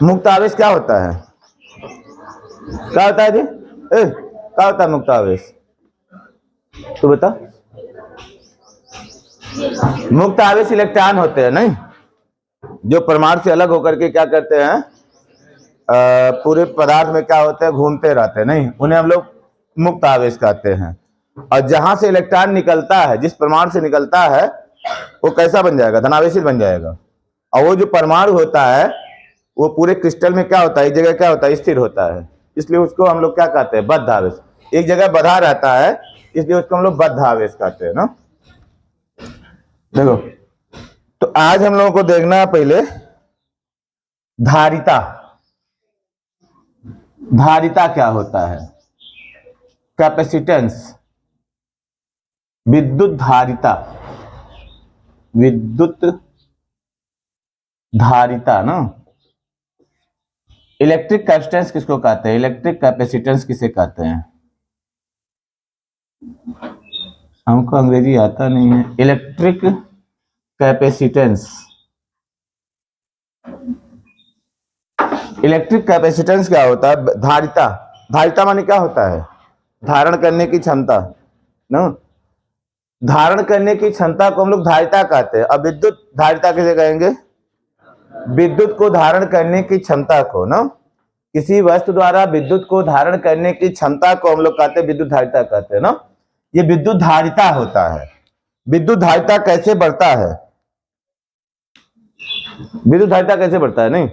मुक्त आवेश क्या होता है? क्या होता है जी? क्या होता है मुक्त आवेश? तू बता। मुक्त आवेश इलेक्ट्रॉन होते हैं, नहीं, जो परमाणु से अलग होकर के क्या करते हैं, पूरे पदार्थ में क्या होते हैं, घूमते रहते हैं, नहीं, उन्हें हम लोग मुक्त आवेश कहते हैं। और जहां से इलेक्ट्रॉन निकलता है, जिस परमाणु से निकलता है, वो कैसा बन जाएगा? धनावेशित बन जाएगा। और वो जो परमाणु होता है वो पूरे क्रिस्टल में क्या होता है, एक जगह क्या होता है, स्थिर होता है, इसलिए उसको हम लोग क्या कहते हैं, बद्ध आवेश। एक जगह बधा रहता है, इसलिए उसको हम लोग बद्ध आवेश कहते हैं ना। देखो, तो आज हम लोगों को देखना है पहले धारिता। धारिता क्या होता है? कैपेसिटेंस, विद्युत धारिता, विद्युत धारिता ना। इलेक्ट्रिक कैपेसिटेंस किसको कहते हैं? इलेक्ट्रिक कैपेसिटेंस किसे कहते हैं? हमको अंग्रेजी आता नहीं है। इलेक्ट्रिक कैपेसिटेंस, इलेक्ट्रिक कैपेसिटेंस क्या होता है? धारिता। धारिता माने क्या होता है? धारण करने की क्षमता ना। धारण करने की क्षमता को हम लोग धारिता कहते हैं। अब विद्युत धारिता किसे कहेंगे? विद्युत को धारण करने की क्षमता को ना, किसी वस्तु द्वारा विद्युत को धारण करने की क्षमता को हम लोग कहते हैं विद्युत धारिता कहते हैं ना। ये विद्युत धारिता होता है। विद्युत धारिता कैसे बढ़ता है? विद्युत धारिता कैसे बढ़ता है? नहीं,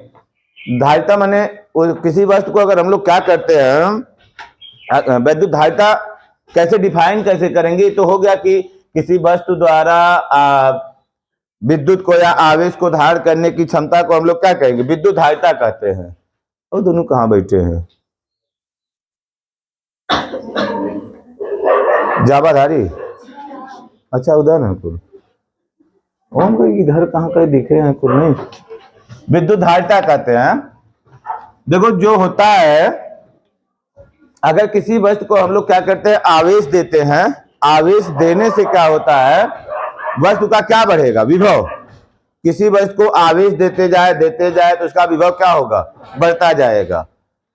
धारिता माने किसी वस्तु को अगर हम लोग क्या करते हैं, विद्युत धारिता कैसे डिफाइन कैसे करेंगे? तो हो गया कि किसी वस्तु द्वारा विद्युत को या आवेश को धारण करने की क्षमता को हम लोग क्या कहेंगे? विद्युत धारिता कहते हैं। और दोनों कहाँ बैठे हैं? जाबाधारी, अच्छा उधर है कुल। ओम को इधर कहाँ कहीं दिख रहे हैं कुल, नहीं। विद्युत धारिता कहते हैं। देखो, जो होता है, अगर किसी वस्तु को हम लोग क्या करते हैं, आवेश देते हैं, आवेश देने से क्या होता है, वस्तु का क्या बढ़ेगा? विभव। किसी वस्तु को आवेश देते जाए तो उसका विभव क्या होगा? बढ़ता जाएगा।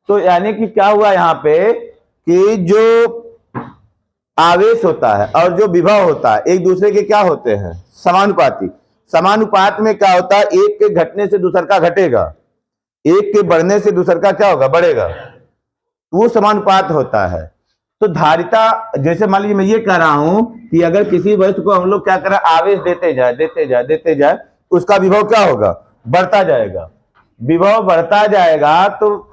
तो यानी कि क्या हुआ यहाँ पे कि जो आवेश होता है और जो विभव होता है एक दूसरे के क्या होते हैं? समानुपाती। समानुपात में क्या होता है? एक के घटने से दूसर का घटेगा, एक के बढ़ने से दूसर का क्या होगा? बढ़ेगा। वो समानुपात होता है। तो धारिता, जैसे मान लीजिए मैं ये कह रहा हूं कि अगर किसी वस्तु को हम लोग क्या करें, आवेश देते जाए उसका विभव क्या होगा? बढ़ता जाएगा। विभव बढ़ता जाएगा, तो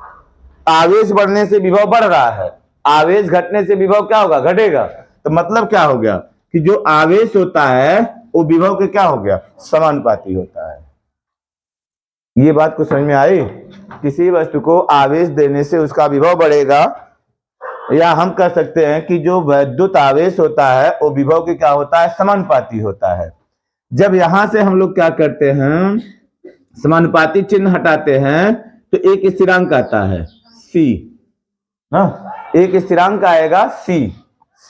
आवेश बढ़ने से विभव बढ़ रहा है, आवेश घटने से विभव क्या होगा? घटेगा। तो मतलब क्या हो गया कि जो आवेश होता है वो विभव के क्या हो गया? समानुपाती होता है। ये बात को समझ में आई? किसी वस्तु को आवेश देने से उसका विभव बढ़ेगा, या हम कह सकते हैं कि जो विद्युत आवेश होता है वो विभव के क्या होता है? समानुपाती होता है। जब यहां से हम लोग क्या करते हैं, समानुपाती चिन्ह हटाते हैं, तो एक स्थिरांक आता है C ना, एक स्थिरांक आएगा C।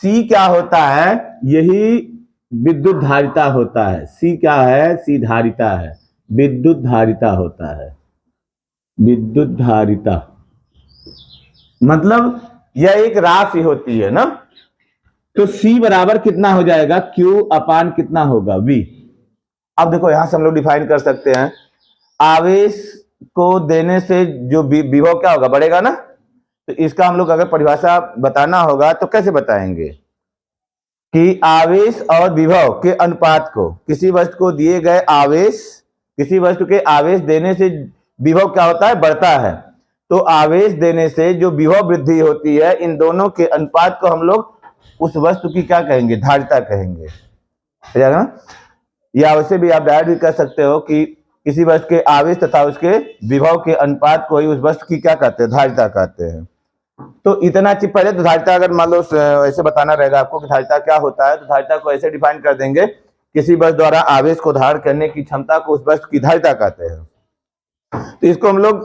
C क्या होता है? यही विद्युत धारिता होता है। C क्या है? C धारिता है, विद्युत धारिता होता है। विद्युत धारिता मतलब यह एक राशि होती है ना। तो C बराबर कितना हो जाएगा? Q अपान कितना होगा? V। अब देखो, यहां से हम लोग डिफाइन कर सकते हैं, आवेश को देने से जो विभव क्या होगा? बढ़ेगा ना। तो इसका हम लोग अगर परिभाषा बताना होगा तो कैसे बताएंगे कि आवेश और विभव के अनुपात को, किसी वस्तु को दिए गए आवेश, किसी वस्तु के आवेश देने से विभव क्या होता है? बढ़ता है। तो आवेश देने से जो विभव वृद्धि होती है, इन दोनों के अनुपात को हम लोग उस वस्तु की क्या कहेंगे? धारिता कहेंगे। ना? या वैसे भी आप डायरेक्ट भी कह सकते हो कि किसी वस्तु के आवेश तथा उसके विभव के अनुपात को ही उस वस्तु की क्या कहते हैं? धारिता कहते हैं। तो इतना चीज पहले तो धारिता, अगर मान लो ऐसे बताना रहेगा आपको कि धारिता क्या होता है, तो धारिता को ऐसे डिफाइन कर देंगे, किसी वस्तु द्वारा आवेश को धारण करने की क्षमता को उस वस्तु की धारिता कहते हैं। तो इसको हम लोग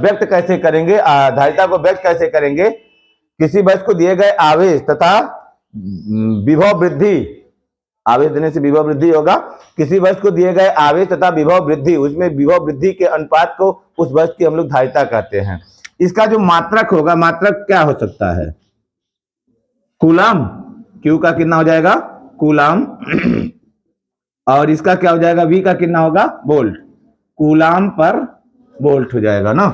व्यक्त कैसे करेंगे? धारिता को व्यक्त कैसे करेंगे? किसी वस्तु को दिए गए आवेश तथा विभव वृद्धि आवेश देने से विभव वृद्धि होगा। किसी वस्तु को दिए गए आवेश तथा विभव वृद्धि, उसमें विभव वृद्धि के अनुपात को उस वस्तु की हम लोग धारिता कहते हैं। इसका जो मात्रक होगा, मात्रक क्या हो सकता है? कूलाम। क्यू का कितना हो जाएगा? कूलाम। और इसका क्या हो जाएगा? वी का कितना होगा? वोल्ट। कूलाम पर वोल्ट हो जाएगा ना।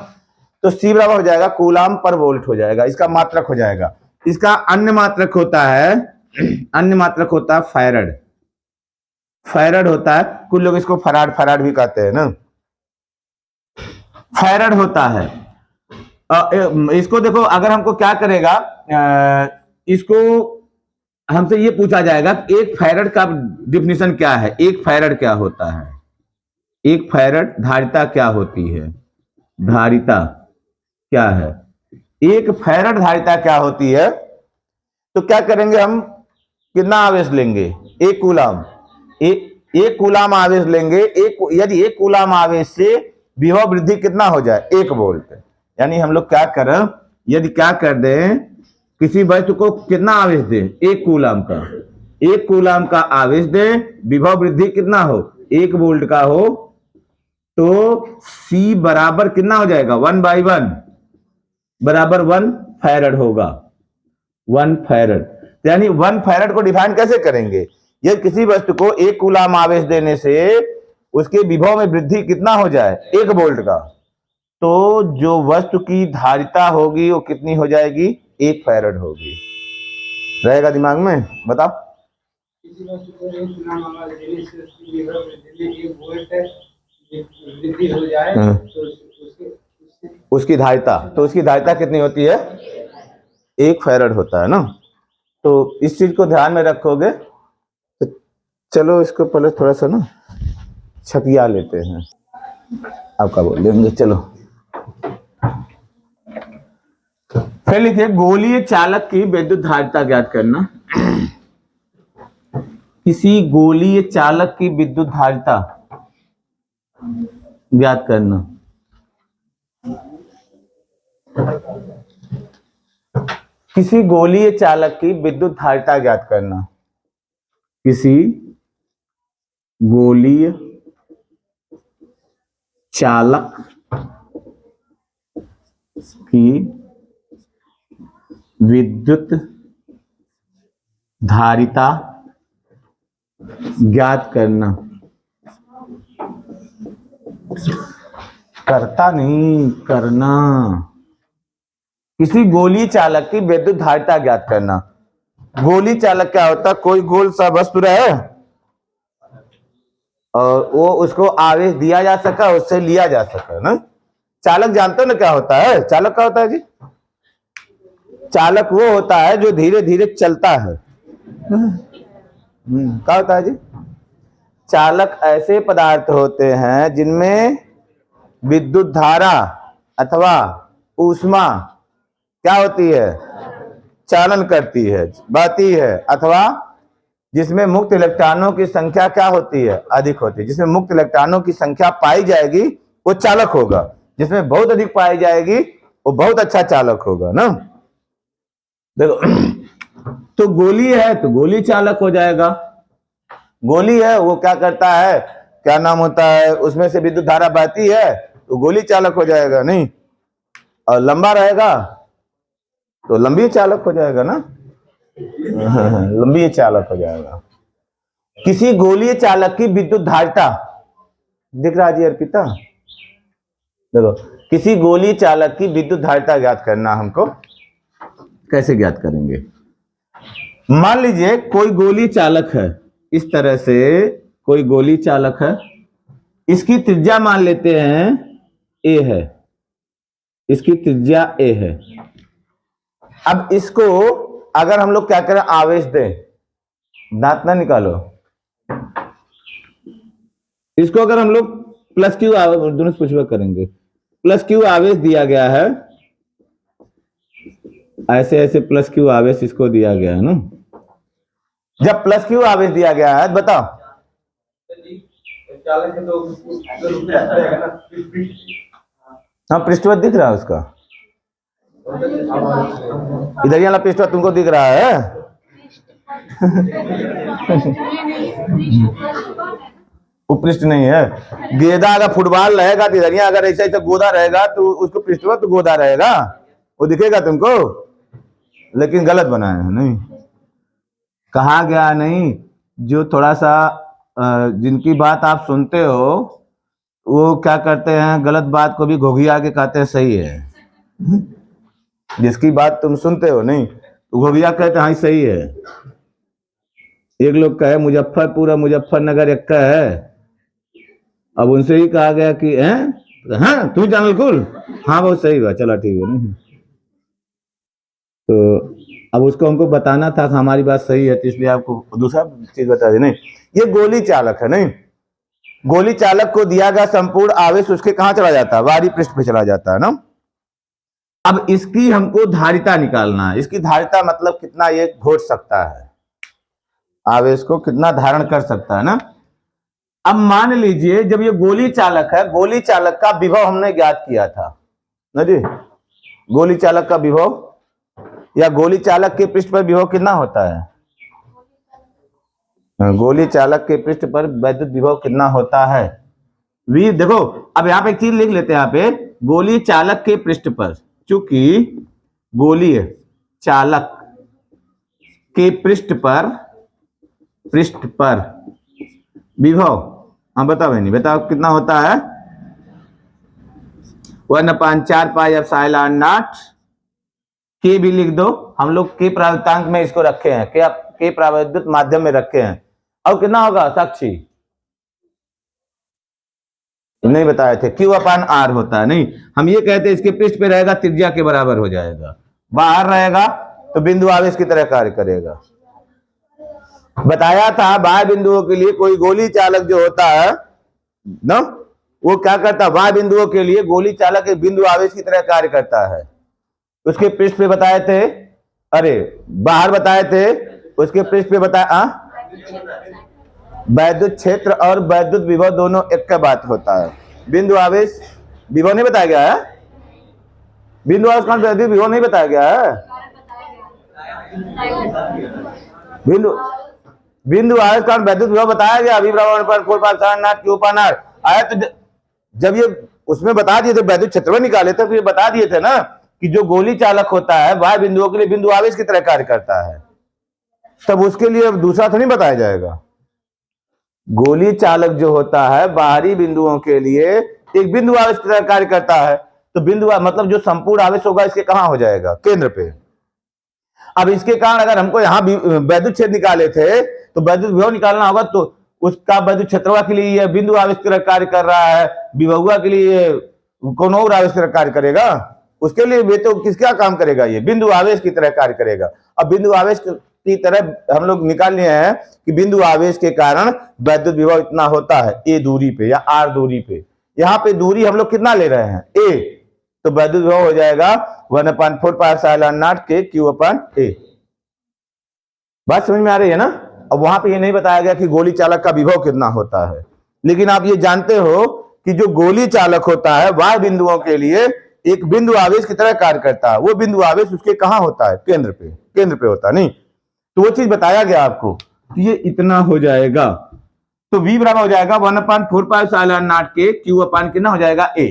तो सी बराबर हो जाएगा कूलाम पर वोल्ट हो जाएगा, इसका मात्रक हो जाएगा। इसका अन्य मात्रक होता है, अन्य मात्रक होता है फैरड। फैरड होता है, कुछ लोग इसको फराड फराड भी कहते हैं ना। फैरड होता है। इसको देखो, अगर हमको क्या करेगा, इसको हमसे ये पूछा जाएगा कि एक फैरड का डिफिनीशन क्या है, एक फैरड क्या होता है, एक फैरड धारिता क्या होती है, धारिता क्या है, एक फैरड धारिता क्या होती है। तो क्या करेंगे हम, कितना आवेश लेंगे? एक कूलाम, एक कूलाम आवेश लेंगे। यदि एक कूलाम आवेश से विभव वृद्धि कितना हो जाए? 1 वोल्ट। यानी हम लोग क्या करें, यदि क्या कर दें, किसी वस्तु को कितना आवेश दें? 1 कूलाम का, 1 कूलाम का आवेश दें, विभव वृद्धि कितना हो? 1 वोल्ट का हो, तो C बराबर कितना हो जाएगा? 1/1 बराबर 1 फैरड होगा, 1 फैरड। यानी 1 फैरड को डिफाइन कैसे करेंगे? यदि किसी वस्तु को 1 कूलाम आवेश देने से उसके विभव में वृद्धि कितना हो जाए? 1 वोल्ट का, तो जो वस्तु की धारिता होगी वो कितनी हो जाएगी? 1 फैरड होगी। रहेगा दिमाग में? बताओ। किसी वस्तु को 1 कूलाम आवेश देने से उसकी विभव वृद्धि में 1 वोल्ट वृद्धि हो जाए, तो उसकी धारिता, तो उसकी धारिता कितनी होती है? 1 फैरड होता है ना। तो इस चीज को ध्यान में रखोगे। तो चलो इसको पहले थोड़ा सा ना छपिया लेते हैं, आपका बोल लेंगे। चलो फिर लिखिए, गोलीय चालक की विद्युत धारिता ज्ञात करना। किसी गोलीय चालक की विद्युत धारिता ज्ञात करना। किसी गोलीय चालक की विद्युत धारिता ज्ञात करना। किसी गोलीय चालक की विद्युत धारिता ज्ञात करना। करता नहीं, करना। किसी गोलीय चालक की विद्युत धारिता ज्ञात करना। गोलीय चालक क्या होता है? कोई गोल सा वस्तु रहे और वो उसको आवेश दिया जा सका, उससे लिया जा सका ना। चालक जानते हो ना क्या होता है? चालक क्या होता है जी? चालक वो होता है जो धीरे धीरे चलता है। क्या होता है जी? चालक ऐसे पदार्थ होते हैं जिनमें विद्युत धारा अथवा ऊष्मा क्या होती है? चालन करती है, बहती है, अथवा जिसमें मुक्त इलेक्ट्रॉनों की संख्या क्या होती है? अधिक होती है। जिसमें मुक्त इलेक्ट्रॉनों की संख्या पाई जाएगी वो चालक होगा, जिसमें बहुत अधिक पाई जाएगी वो बहुत अच्छा चालक होगा ना। देखो, तो गोली है तो गोली चालक हो जाएगा। गोली है वो क्या करता है, क्या नाम होता है, उसमें से विद्युत धारा बहती है तो गोली चालक हो जाएगा नहीं। और लंबा रहेगा तो लंबी चालक हो जाएगा ना। लंबी चालक हो जाएगा। किसी गोलीय चालक की विद्युत धारिता, दिख रहा जी अर्पिता? देखो, किसी गोलीय चालक की विद्युत धारिता ज्ञात करना हमको। कैसे ज्ञात करेंगे? मान लीजिए कोई गोलीय चालक है, इस तरह से कोई गोलीय चालक है, इसकी त्रिज्या मान लेते हैं ए है, इसकी त्रिज्या ए है। अब इसको अगर हम लोग क्या करें, आवेश दें, दांत ना निकालो, इसको अगर हम लोग प्लस क्यू दोनों पुष्प करेंगे, प्लस क्यू आवेश दिया गया है, ऐसे ऐसे प्लस क्यू आवेश इसको दिया गया है ना। जब प्लस क्यू आवेश दिया गया है, बताओ हाँ, पृष्ठवत दिख रहा है उसका, इधर वाला पृष्ठवत तुमको दिख रहा है, उपृष्ठ नहीं है। गेंदा अगर फुटबॉल रहेगा तो इधर, अगर ऐसा ऐसा गोदा रहेगा तो उसको पृष्ठ पर तो गोदा रहेगा, वो दिखेगा तुमको, लेकिन गलत बनाया है। नहीं कहा गया, नहीं जो थोड़ा सा जिनकी बात आप सुनते हो वो क्या करते हैं, गलत बात को भी घोघिया के कहते हैं सही है। जिसकी बात तुम सुनते हो नहीं तो घोघिया कहते हैं हाँ सही है। एक लोग कहे मुजफ्फरपुर और मुजफ्फरनगर एक का है, अब उनसे ही कहा गया कि हैं हाँ तू जानल कुल, हाँ बहुत सही बात, चला ठीक है। नहीं तो अब उसको हमको बताना था कि हमारी बात सही है, तो इसलिए आपको दूसरा चीज बता दी। नहीं ये गोली चालक है। नहीं गोली चालक को दिया गया संपूर्ण आवेश उसके कहां चला जाता है, बाहरी पृष्ठ पे चला जाता है ना। अब इसकी हमको धारिता निकालना है। इसकी धारिता मतलब कितना ये घोट सकता है, आवेश को कितना धारण कर सकता है ना। अब मान लीजिए जब ये गोली चालक है, गोली चालक का विभव हमने ज्ञात किया था ना जी। गोली चालक का विभव या गोली चालक के पृष्ठ पर विभव कितना होता है, गोली चालक के पृष्ठ पर वैद्युत विभव कितना होता है, वी। देखो अब यहाँ पे एक चीज लिख लेते हैं, यहाँ पे गोली चालक के पृष्ठ पर, चूंकि गोली चालक के पृष्ठ पर विभव, हाँ बताओ नहीं, बताओ कितना होता है, 1/4 पाई एप्सिलॉन नॉट। के भी लिख दो, हम लोग के प्रावृत्तांक में इसको रखे हैं, के प्रावैद्युत माध्यम में रखे हैं। अब कितना होगा साक्षी, नहीं बताए थे, Q/R होता है। नहीं हम ये कहते हैं इसके पृष्ठ पे रहेगा त्रिज्या के बराबर हो जाएगा, बाहर रहेगा तो बिंदु आवेश की तरह कार्य करेगा। बताया था बाह्य बिंदुओं के लिए कोई गोली चालक जो होता है ना, वो क्या करता है, बाह्य बिंदुओं के लिए गोली चालक एक बिंदु आवेश की तरह कार्य करता है। उसके पृष्ठ पे बताए थे, अरे बाहर बताए थे, उसके पृष्ठ पे बताया वैद्युत क्षेत्र और वैद्युत विभव दोनों एक का बात होता है। बिंदु आवेश विभव नहीं बताया गया है, बिंदु आवेश कौन वैद्युत विभव नहीं बताया गया है, बिंदु आवेश कौन वैद्युत विभव बताया गया, Q/R आया। तो जब ये उसमें बता दिए थे, वैद्युत क्षेत्र में निकाले थे, तो ये बता दिए थे ना कि जो गोली चालक होता है बाह्य बिंदुओं के लिए बिंदु आवेश की तरह कार्य करता है, तब उसके लिए अब दूसरा तो नहीं बताया जाएगा। गोली चालक जो होता है बाहरी बिंदुओं के लिए एक बिंदु आवेश की तरह कार्य करता है, तो बिंदु मतलब जो संपूर्ण आवेश होगा इसके कहां हो जाएगा, केंद्र पे। अब इसके कारण अगर हमको यहाँ वैद्युत क्षेत्र निकाले थे तो वैद्युत विभव निकालना होगा, तो उसका वैद्युत क्षेत्रवा के लिए यह बिंदु आवेश की तरह कार्य कर रहा है, विभवुआ के लिए कौन और आवेश की तरह कार्य करेगा, उसके लिए वे तो किसका काम करेगा, ये बिंदु आवेश की तरह कार्य करेगा। अब बिंदु आवेश की तरह हम लोग निकाल लिए हैं कि बिंदु आवेश के कारण वैद्युत विभव इतना होता है ए दूरी पे या आर दूरी पे। यहाँ पे दूरी हम लोग कितना ले रहे हैं, ए, तो वैद्युत विभव हो जाएगा 1/4 पाई एप्सिलॉन नॉट के Q/A। बात समझ में आ रही है ना। अब वहां पे ये नहीं बताया गया कि गोली चालक का विभव कितना होता है, लेकिन आप ये जानते हो कि जो गोली चालक होता है बाह्य बिंदुओं के लिए एक बिंदु आवेश की तरह कार्य करता है, वो बिंदु आवेश उसके कहां होता है, केंद्र पे होता है। नहीं तो वो चीज बताया गया आपको, तो ये इतना हो जाएगा, तो V बराबर हो जाएगा 1/4 पाई एप्सिलॉन नॉट के Q/, कितना हो जाएगा A।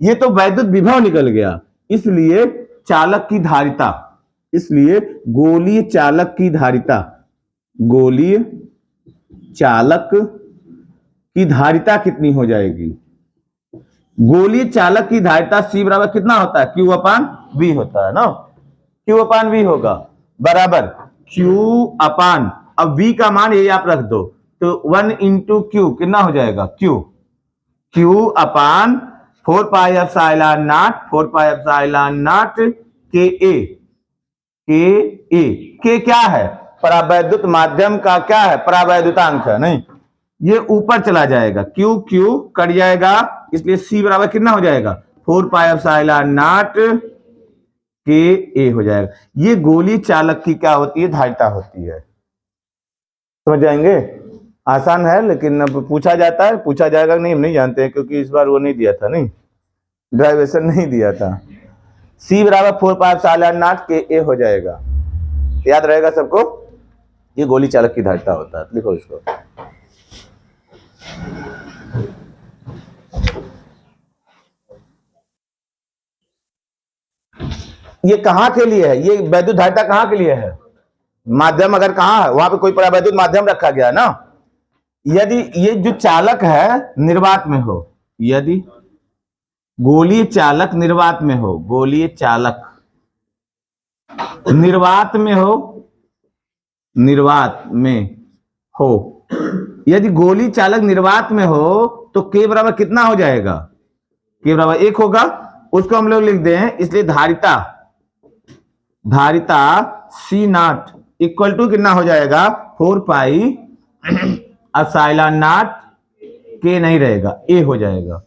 ये तो वैद्युत विभव निकल गया, इसलिए चालक की धारिता, इसलिए गोलीय चालक की धारिता, गोलीय चालक की धारिता कितनी हो जाएगी, गोलीय चालक की धारिता C बराबर कितना होता है, Q/V होता है ना, Q/V होगा बराबर Q/, अब V का मान ये आप रख दो, तो 1 × Q कितना हो जाएगा, Q/4 पाई एप्सिलॉन नॉट के क्या है, परावैद्युत माध्यम का क्या है, परावैद्युतांक है। नहीं ये ऊपर चला जाएगा, Q कट जाएगा, इसलिए C बराबर कितना हो जाएगा, 4 पाई एप्सिलॉन नॉट के हो जाएगा। ये गोली चालक की क्या होती है, धारिता होती है। समझ जाएंगे, आसान है, लेकिन अब पूछा जाता है, पूछा जाएगा नहीं हम नहीं जानते हैं, क्योंकि इस बार वो नहीं दिया था, नहीं ड्राइवेशन नहीं दिया था। C बराबर 4 पाई एप्सिलॉन नॉट के हो जाएगा, याद रहेगा सबको, ये गोली चालक की धारिता होता है। लिखो इसको। ये कहां के लिए है? ये वैद्युत धारिता कहां के लिए है? माध्यम अगर कहां है वहां पे कोई परावैद्युत माध्यम रखा गया ना। यदि ये जो चालक है निर्वात में हो, यदि गोलीय चालक निर्वात में हो, गोलीय चालक निर्वात में हो, निर्वात में हो, यदि गोली चालक निर्वात में हो तो K बराबर कितना हो जाएगा? K बराबर 1 होगा। उसको हम लोग लिख दें, इसलिए धारिता, धारिता C नॉट इक्वल टू कितना हो जाएगा? 4 पाई एप्सिलॉन नॉट K नहीं रहेगा, A हो जाएगा।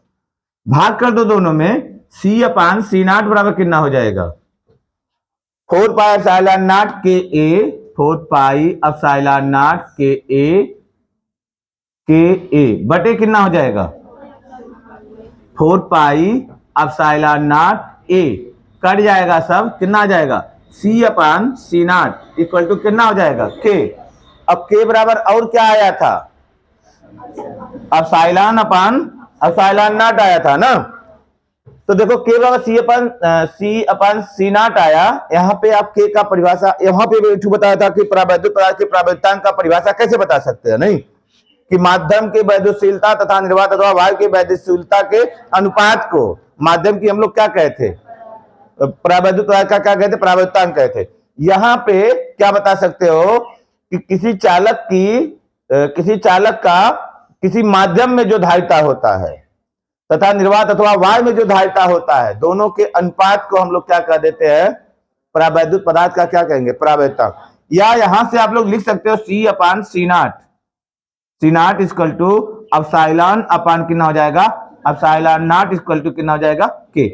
भाग कर दो दोनों में, C अपान C नॉट बराबर कितना हो जाएगा? 4 pi epsilon naught KA, 4 pi epsilon naught KA बटे कितना हो जाएगा? 4 पाई एप्सिलॉन नॉट A कट जाएगा सब, कितना आ जाएगा? C upon C not equal to कितना हो जाएगा? K। अब K बराबर और क्या आया था? एप्सिलॉन अपान एप्सिलॉन नॉट आया था ना। तो देखो K बराबर C अपान C नॉट आया। यहाँ पे आप K का परिभाषा, यहाँ पे बताया था कि परावैद्युत पदार्थ के परावैद्युतांक का परिभाषा कैसे बता सकते हैं, नहीं कि माध्यम की वैद्युतशीलता तथा निर्वात अथवा वायु की वैद्युतशीलता के अनुपात को माध्यम की हम लोग क्या कहते? परावैद्युत पदार्थ का क्या कहते? परावैद्युतांक कहते। यहाँ पे क्या बता सकते हो कि किसी चालक का किसी माध्यम में जो धारिता होता है तथा निर्वात अथवा वायु में जो धारिता होता है, दोनों के अनुपात को हम लोग क्या कह देते हैं? परावैद्युत पदार्थ का क्या कहेंगे? परावैद्युतांक। या यहां से आप लोग लिख सकते हो C upon C not, C not equal to epsilon upon कितना हो जाएगा? एप्सिलॉन नॉट इक्वल टू कितना हो जाएगा? K।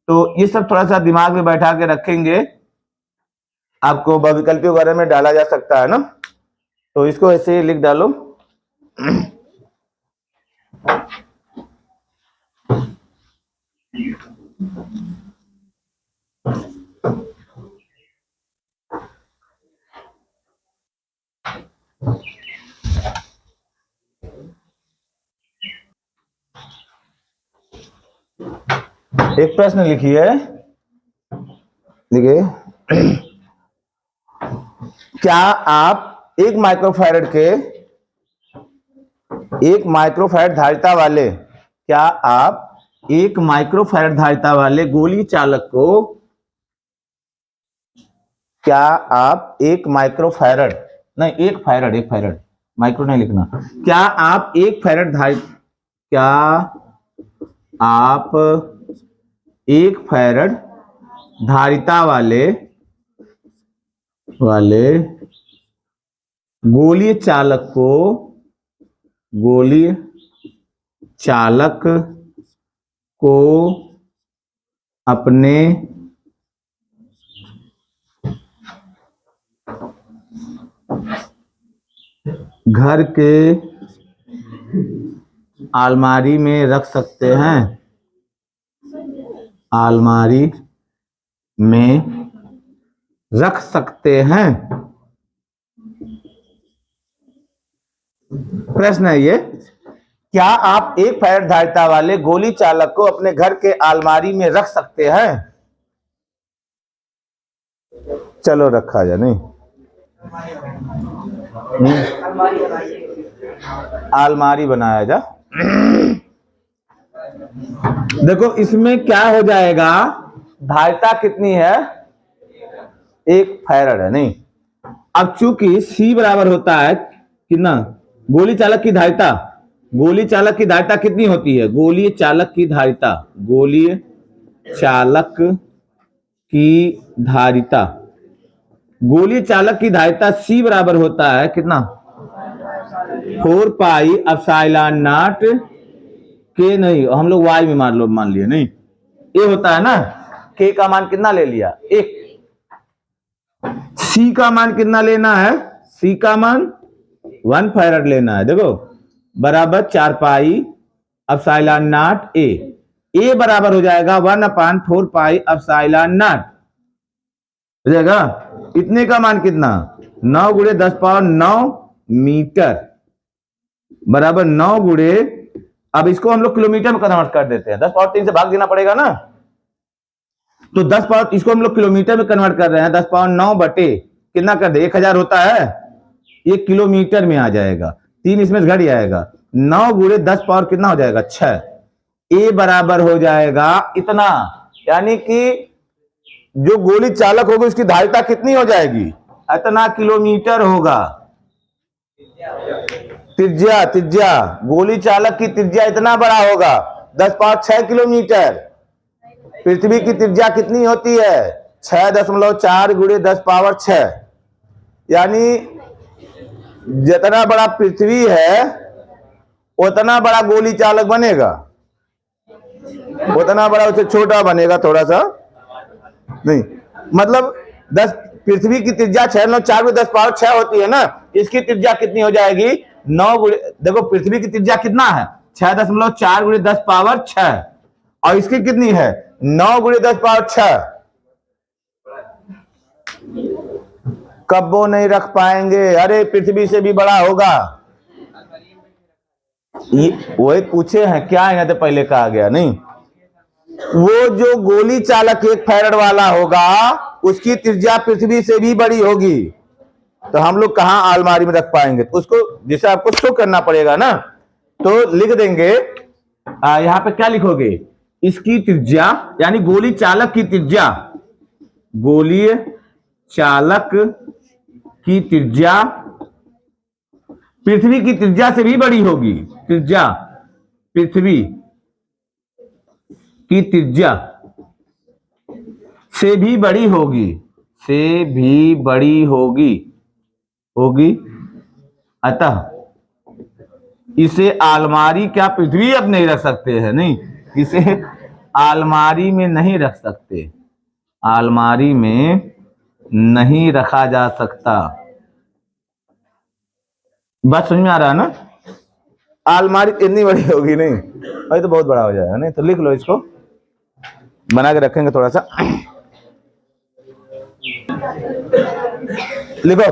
तो ये सब थोड़ा सा दिमाग में बैठा के रखेंगे, आपको बहुविकल्पी वगैरह में डाला जा सकता है ना, तो इसको ऐसे लिख डालो। एक प्रश्न लिखिए, लिखिए क्या आप 1 माइक्रोफैराड धारिता वाले, क्या आप 1 माइक्रोफैराड धारिता वाले गोली चालक को, क्या आप 1 माइक्रोफैराड, नहीं 1 फैराड, माइक्रो नहीं लिखना, क्या आप 1 फैराड क्या आप 1 फैराड धारिता वाले गोलीय चालक को अपने घर के अलमारी में रख सकते हैं? अलमारी में रख सकते हैं। प्रश्न है ये, क्या आप 1 फैराड धारिता वाले गोली चालक को अपने घर के अलमारी में रख सकते हैं? चलो रखा जाए, नहीं अलमारी बनाया जा। देखो इसमें क्या हो जाएगा, धारिता कितनी है? 1 फैराड है, नहीं। अब चूंकि C बराबर होता है कितना? गोली चालक की धारिता, गोली चालक की धारिता कितनी होती है? गोली चालक की धारिता, गोली चालक की धारिता, गोली चालक की धारिता C बराबर होता है कितना? 4 पाई एप्सिलॉन नॉट K, नहीं हम लोग Y में मान लिए, नहीं ये होता है ना। K का मान कितना ले लिया? 1। C का मान कितना लेना है? C का मान 1 फैराड लेना है। देखो बराबर 4 pi epsilon naught A, A बराबर हो जाएगा 1/4 पाई एप्सिलॉन नॉट हो जाएगा। इतने का मान कितना? 9 गुणे 10 पावर 9 मीटर बराबर 9 गुणे, अब इसको हम लोग किलोमीटर में कन्वर्ट कर देते हैं, 10 पावर 3 से भाग देना पड़ेगा ना, तो 10 पावर इसको हम लोग किलोमीटर में कन्वर्ट कर रहे हैं, 10 पावर 9 बटे कितना कर दे 1000 होता है, ये किलोमीटर में आ जाएगा, 3 इसमें घट जाएगा, 9 गुणे 10 पावर कितना हो जाएगा 6, ए बराबर हो जाएगा इतना, यानी कि जो गोली चालक होगी उसकी धारिता कितनी हो जाएगी, इतना किलोमीटर होगा। त्रिज्या त्रिज्या गोली चालक की त्रिज्या इतना बड़ा होगा, 10 पावर 6 किलोमीटर। पृथ्वी की त्रिज्या कितनी होती है 6.4 गुणे 10 पावर 6, यानी जितना बड़ा पृथ्वी है उतना बड़ा गोली चालक बनेगा, उतना बड़ा उससे छोटा बनेगा थोड़ा सा नहीं, मतलब 10 पृथ्वी की त्रिज्या 6.4 गुणे 10 पावर 6 होती है ना, इसकी त्रिज्या कितनी हो जाएगी 9 गुणे, देखो पृथ्वी की त्रिज्या कितना है 6.4 गुणे 10 पावर 6 और इसकी कितनी है 9 गुणे 10 पावर 6, कब वो नहीं रख पाएंगे, अरे पृथ्वी से भी बड़ा होगा, वही पूछे हैं क्या, यहाँ तो पहले कहा गया नहीं, वो जो गोली चालक 1 फैराड वाला होगा उसकी त्रिज्या पृथ्वी से भी बड़ी होगी, तो हम लोग कहां अलमारी में रख पाएंगे, तो उसको जैसे आपको शो करना पड़ेगा ना, तो लिख देंगे यहां पे क्या लिखोगे, इसकी त्रिज्या यानी गोली चालक की त्रिज्या, गोलीय चालक की त्रिज्या पृथ्वी की त्रिज्या से भी बड़ी होगी, त्रिज्या पृथ्वी की त्रिज्या से भी बड़ी होगी, से भी बड़ी होगी होगी, अतः इसे अलमारी, क्या पृथ्वी अब नहीं रख सकते हैं, नहीं इसे अलमारी में नहीं रख सकते, अलमारी में नहीं रखा जा सकता, बात समझ में आ रहा है ना, अलमारी इतनी बड़ी होगी नहीं, भाई तो बहुत बड़ा हो जाएगा नहीं, तो लिख लो इसको, बना के रखेंगे थोड़ा सा, लिखो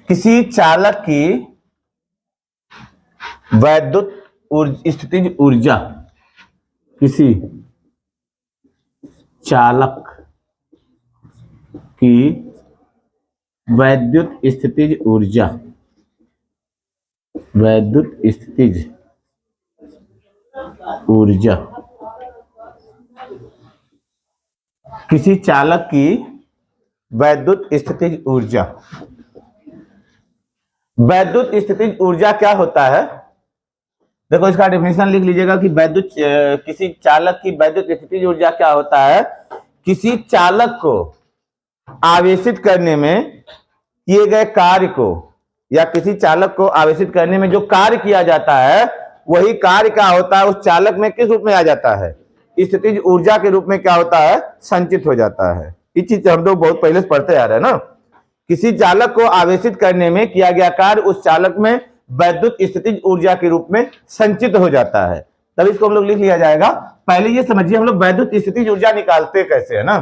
किसी चालक की वैद्युत स्थितिज ऊर्जा, किसी चालक की वैद्युत स्थितिज ऊर्जा, वैद्युत स्थितिज ऊर्जा, किसी चालक की वैद्युत स्थितिज ऊर्जा, वैद्युत स्थितिज ऊर्जा क्या होता है, देखो इसका डेफिनेशन लिख लीजिएगा कि वैद्युत किसी चालक की वैद्युत स्थितिज ऊर्जा क्या होता है, किसी चालक को आवेशित करने में किए गए कार्य को, या किसी चालक को आवेशित करने में जो कार्य किया जाता है वही कार्य क्या होता है, उस चालक में किस रूप में आ जाता है, स्थितिज ऊर्जा के रूप में क्या होता है, संचित हो जाता है। इस चीज हम लोग बहुत पहले से पढ़ते आ रहे हैं ना, किसी चालक को आवेशित करने में किया गया कार्य उस चालक में वैद्युत स्थितिज ऊर्जा के रूप में संचित हो जाता है, तब इसको हम लोग लिख लिया जाएगा। पहले ये समझिए हम लोग वैद्युत स्थितिज ऊर्जा निकालते कैसे है ना,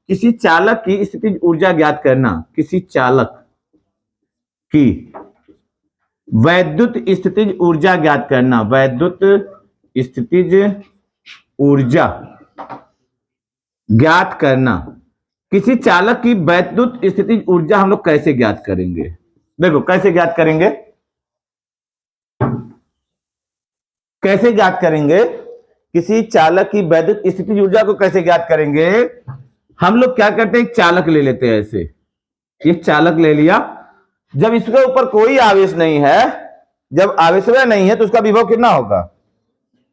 किसी चालक की स्थितिज ऊर्जा ज्ञात करना, किसी चालक की वैद्युत स्थितिज ऊर्जा ज्ञात करना, वैद्युत स्थितिज ऊर्जा ज्ञात करना, किसी चालक की वैद्युत स्थितिज ऊर्जा हम लोग कैसे ज्ञात करेंगे, देखो कैसे ज्ञात करेंगे, कैसे ज्ञात करेंगे, किसी चालक की वैद्युत स्थितिज ऊर्जा को कैसे ज्ञात करेंगे, हम लोग क्या करते हैं एक चालक ले लेते हैं, ऐसे एक चालक ले लिया, जब इसके ऊपर कोई आवेश नहीं है, जब आवेश नहीं है तो उसका विभव कितना होगा,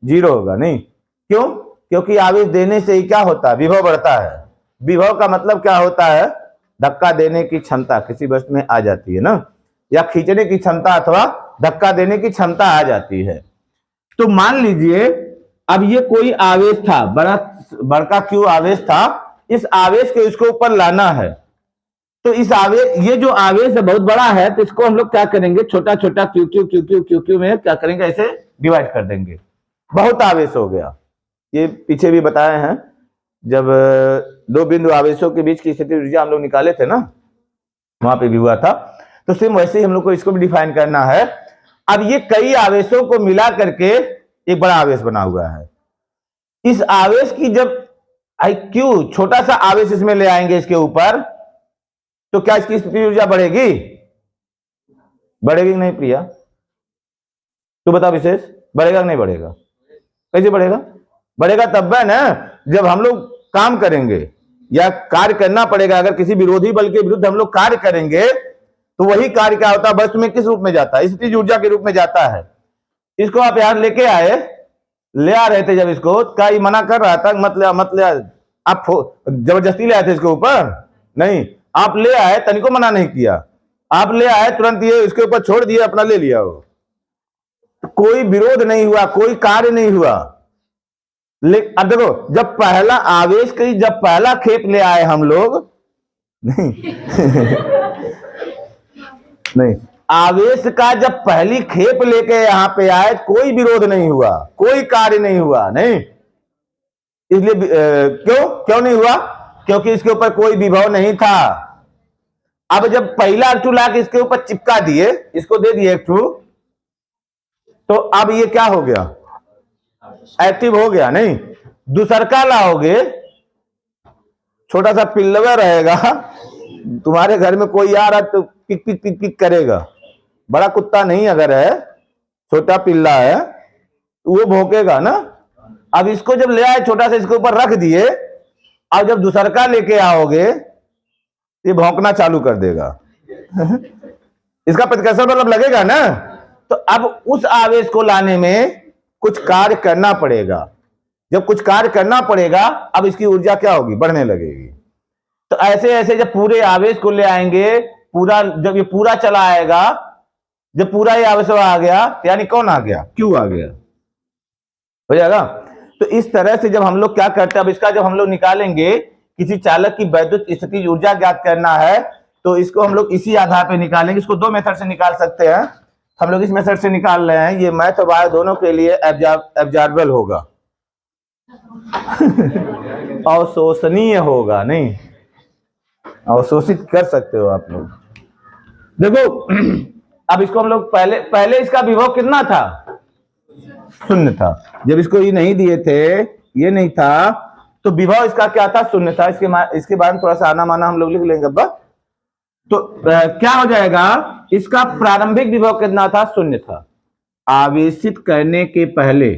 0 होगा, नहीं क्यों, क्योंकि आवेश देने से ही क्या होता है, विभव बढ़ता है, विभव का मतलब क्या होता है, धक्का देने की क्षमता किसी वस्तु में आ जाती है ना, या खींचने की क्षमता अथवा धक्का देने की क्षमता आ जाती है। तो मान लीजिए अब ये कोई आवेश था, बड़का क्यू आवेश था, इस आवेश के इसको ऊपर लाना है, तो इस आवेश, ये जो आवेश है बहुत बड़ा है, तो इसको हम लोग क्या करेंगे, छोटा छोटा Q Q Q Q Q Q में क्या करेंगे, ऐसे डिवाइड कर देंगे, बहुत आवेश हो गया, ये पीछे भी बताए हैं, जब दो बिंदु आवेशों के बीच की स्थिति ऊर्जा हम लोग निकाले थे ना, वहां पे भी हुआ था। तो सेम वैसे ही हम लोग को इसको भी डिफाइन करना है। अब ये कई आवेशों को मिला करके एक बड़ा आवेश बना हुआ है। इस आवेश की जब क्यू छोटा सा आवेश इसमें ले आएंगे इसके ऊपर, तो क्या इसकी स्थिति ऊर्जा बढ़ेगी? बढ़ेगी नहीं प्रिया? तो बता विशेष, बढ़ेगा कि नहीं बढ़ेगा? कैसे बढ़ेगा? बढ़ेगा तब है ना जब हम लोग काम करेंगे या कार्य करना पड़ेगा। अगर किसी विरोधी बल के विरुद्ध हम लोग कार्य करेंगे तो वही कार्य क्या होता है, बस में किस रूप में जाता है? स्थितिज ऊर्जा के रूप में जाता है। इसको आप यहां लेके आए, ले आ रहे थे जब इसको, क्या ये मना कर रहा था मत ले? आप जबरदस्ती ले आए थे इसके ऊपर? नहीं, आप ले आए, तनिको मना नहीं किया। आप ले आए, तुरंत ये इसके ऊपर छोड़ दिए, अपना ले लिया। वो कोई विरोध नहीं हुआ, कोई कार्य नहीं हुआ। अब देखो, जब पहला आवेश की जब पहला खेप ले आए हम लोग, नहीं नहीं, आवेश का जब पहली खेप लेके यहां पे आए, कोई विरोध नहीं हुआ, कोई कार्य नहीं हुआ। नहीं, इसलिए क्यों नहीं हुआ? क्योंकि इसके ऊपर कोई विभव नहीं था। अब जब पहला R2 ला के इसके ऊपर चिपका दिए, इसको दे दिए F2, तो अब ये क्या हो गया? एक्टिव हो गया। नहीं, दूसरका लाओगे, छोटा सा पिल्लवा रहेगा, तुम्हारे घर में कोई आ रहा तो पिक पिक पिक पिक करेगा। बड़ा कुत्ता नहीं अगर है, छोटा पिल्ला है, वो भौंकेगा ना। अब इसको जब ले आए, छोटा सा इसके ऊपर रख दिए, अब जब दूसरका लेके आओगे, ये भौंकना चालू कर देगा। इसका प्रतिकर्षण मतलब लगेगा ना। तो अब उस आवेश को लाने में कुछ कार्य करना पड़ेगा। जब कुछ कार्य करना पड़ेगा, अब इसकी ऊर्जा क्या होगी? बढ़ने लगेगी। तो ऐसे ऐसे जब पूरे आवेश को ले आएंगे, पूरा जब ये पूरा चला आएगा, जब पूरा ये आवेश आ गया, यानी कौन आ गया? क्यू आ गया। हो जाएगा। तो इस तरह से जब हम लोग क्या करते हैं, अब इसका जब हम लोग निकालेंगे, किसी चालक की वैद्युत स्थितिज ऊर्जा ज्ञात करना है, तो इसको हम लोग इसी आधार पे निकालेंगे। इसको दो मेथड से निकाल सकते हैं। हम लोग इस मेथड से निकाल रहे हैं। ये मैथ और बायो दोनों के लिए एब्जॉर्बेबल होगा, अवशोषणीय होगा। नहीं, अवशोषित कर सकते हो आप लोग। देखो, अब इसको हम लोग पहले इसका विभव कितना था? शून्य था। जब इसको ये नहीं दिए थे, ये नहीं था, तो विभव इसका क्या था? शून्य था। इसके बारे में थोड़ा सा आना माना हम लोग लिख लेंगे। अब तो क्या हो जाएगा? इसका प्रारंभिक विभव कितना था? शून्य था। आवेशित करने के पहले,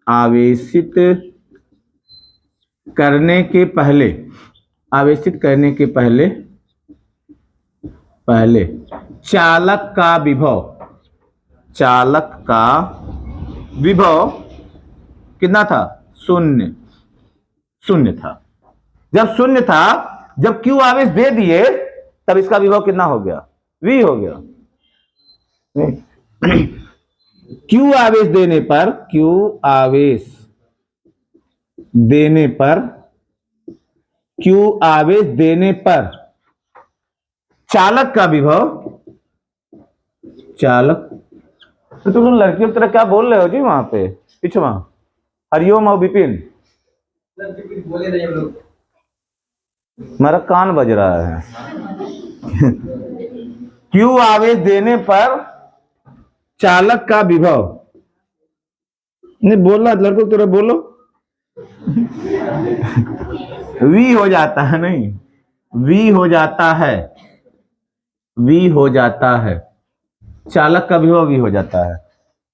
आवेशित करने के पहले, आवेशित करने के पहले चालक का विभव, चालक का विभव कितना था? शून्य था। जब शून्य था, जब क्यू आवेश दे दिए, तब इसका विभव कितना हो गया? V हो गया। क्यू आवेश देने पर, क्यू आवेश देने पर, क्यू आवेश देने पर चालक का विभव, चालक, तो तुम लोग लड़कियों की तरह क्या बोल रहे हो जी वहां पे पीछे? वहां हरिओम और विपिन, बोले नहीं हम लोग। मेरा कान बज रहा है। क्यू आवेश देने पर चालक का विभव, नहीं बोलना लड़कों की तरह बोलो। V हो जाता है। नहीं, V हो जाता है, V हो जाता है। चालक का विभव V हो जाता है।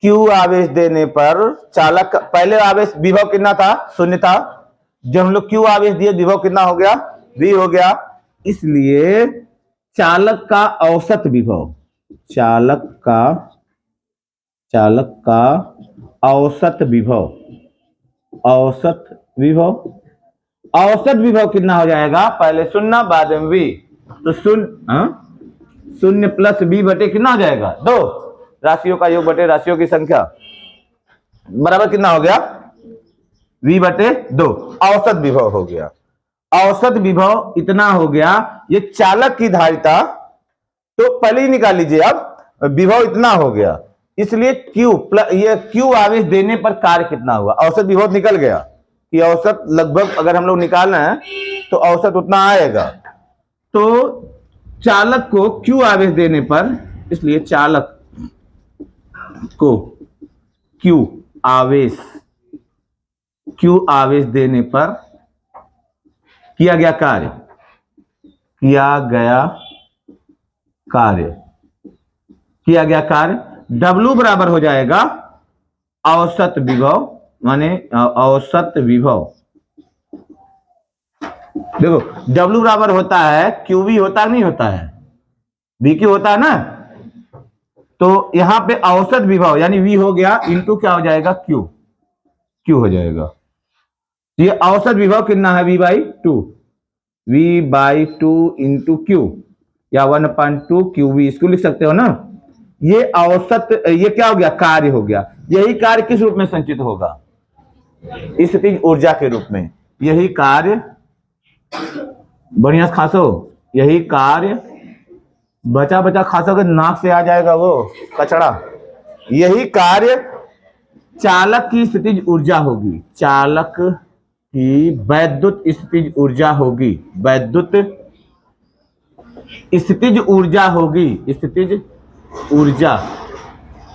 क्यू आवेश देने पर चालक, पहले आवेश विभव कितना था? शून्य था। जब हम लोग क्यू आवेश दिए, विभव कितना हो गया? V हो गया। इसलिए चालक का औसत विभव, चालक का औसत विभव, औसत विभव कितना हो जाएगा? पहले शून्य, बाद में V, तो शून्य प्लस V बटे कितना हो जाएगा? 2। राशियों का योग बटे राशियों की संख्या बराबर कितना हो गया? V बटे 2। औसत विभव हो गया। औसत विभव इतना हो गया। ये चालक की धारिता तो पहले ही निकाल लीजिए। अब विभव इतना हो गया, इसलिए Q ये Q आवेश देने पर कार्य कितना हुआ? औसत विभव निकल गया। कि औसत लगभग अगर हम लोग निकालना है तो औसत उतना आएगा। तो चालक को Q आवेश देने पर, इसलिए चालक को Q आवेश देने पर किया गया कार्य W बराबर हो जाएगा औसत विभव, माने औसत विभव। देखो W बराबर होता है QV, होता नहीं होता है, VQ होता है ना। तो यहां पे औसत विभव यानी V हो गया इंटू क्या हो जाएगा Q हो जाएगा। ये औसत विभव कितना है, V/2 इंटू Q या 1/2 QV, इसको लिख सकते हो ना। ये औसत, ये क्या हो गया, कार्य हो गया। यही कार्य किस रूप में संचित होगा, स्थितिज ऊर्जा के रूप में। यही कार्य, बढ़िया खासो, यही कार्य, बचा खासोगे नाक से आ जाएगा वो कचड़ा। यही कार्य चालक की स्थितिज ऊर्जा होगी, चालक की वैद्युत स्थितिज ऊर्जा होगी, वैद्युत स्थितिज ऊर्जा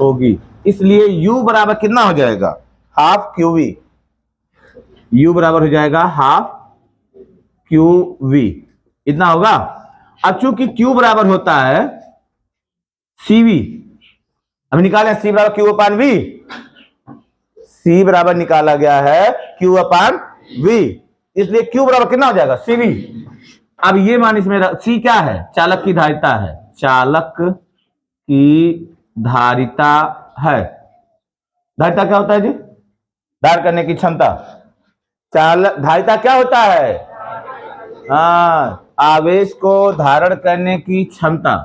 होगी। इसलिए U बराबर कितना हो जाएगा, हाफ QV। U बराबर हो जाएगा हाफ QV, इतना होगा। अब चूंकि Q बराबर होता है CV, अब निकाले C बराबर Q/V, C बराबर निकाला गया है Q/V, इसलिए Q बराबर कितना हो जाएगा, CV। अब ये मान इसमें C क्या है, चालक की धारिता है, चालक की धारिता है। धारिता क्या होता है जी, धारण करने की क्षमता। धारिता क्या होता है, हाँ, आवेश को धारण करने की क्षमता।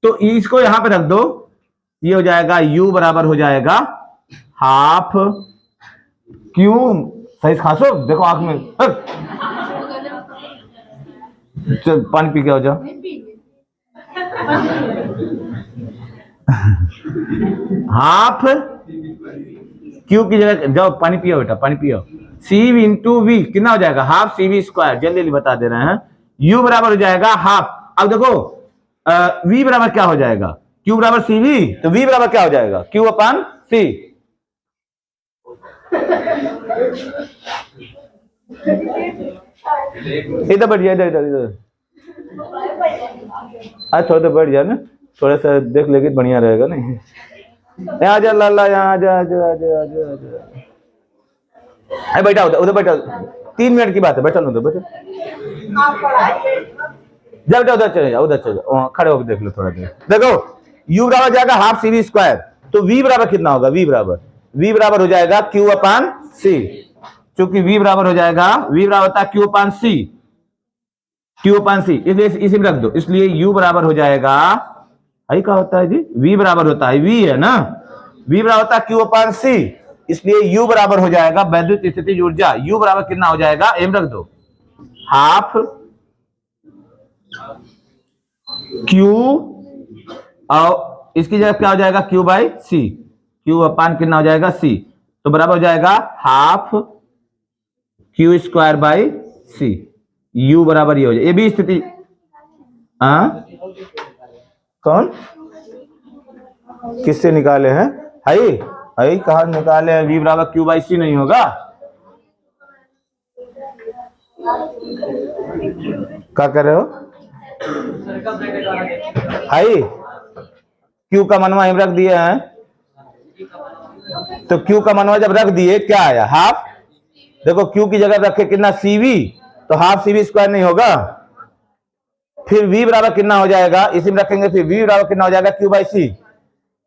तो इसको यहां पे रख दो, ये हो जाएगा U बराबर हो जाएगा हाफ Q, सही खासो, देखो आंख में, चल पानी पी के हो जाओ। हाफ Q की जगह जाओ, पानी पियो बेटा, पानी पियो। CV इंटू V कितना हो जाएगा, हाफ CV स्क्वायर, जल्दी बता दे रहे हैं। U बराबर हो जाएगा हाफ। अब देखो V बराबर क्या हो जाएगा, Q बराबर CV, तो V बराबर क्या हो जाएगा, Q/C। इधर बैठ जाए, इधर आज थोड़ा तो बैठ जाए ना, थोड़ा सा देख लेके बढ़िया रहेगा ना। यहाँ जा लाला, यहाँ जा बैठा, उधर बैठा, 3 मिनट की बात है, बैठा उधर, बैठो जा बेटा, उधर चले जाओ, खड़े होकर देख लो थोड़ा देर। देखो U बराबर जाएगा हाफ CV स्क्वायर, तो V बराबर कितना होगा, V बराबर हो जाएगा Q/C। क्योंकि V बराबर हो जाएगा, V बराबर होता है Q/C, इसलिए इसी में रख दो। इसलिए U बराबर हो जाएगा, आई क्या होता है जी, V बराबर होता है, V है ना, V बराबर होता है Q/C, इसलिए U बराबर हो जाएगा वैद्युत स्थितिज ऊर्जा। U बराबर कितना हो जाएगा, M रख दो, हाफ Q, और इसकी जगह क्या हो जाएगा, Q/C, Q/कितना हो जाएगा, C, तो बराबर हो जाएगा हाफ Q²/C। U बराबर ये हो जाए, ये भी स्थिति, कौन किससे निकाले हैं, हाई कहा निकाले हैं, V बराबर Q/C नहीं होगा, क्या कर रहे हो, हाई Q का मनवा हम रख दिए हैं, तो Q का मनवा जब रख दिए क्या आया, हाफ। देखो Q की जगह रखे कितना, CV, तो हाफ CV स्क्वायर नहीं होगा। फिर V बराबर कितना हो जाएगा, इसी में रखेंगे, फिर V बराबर कितना हो जाएगा, Q/C,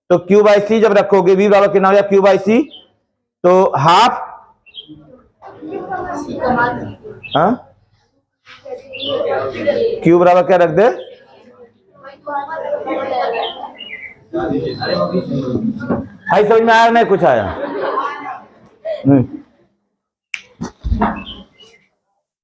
तो Q/C जब रखोगे V बराबर कितना हो जाएगा, Q/C, तो हाफ, Q बराबर क्या रख दे, हाई समझ में आया नहीं, कुछ आया नहीं।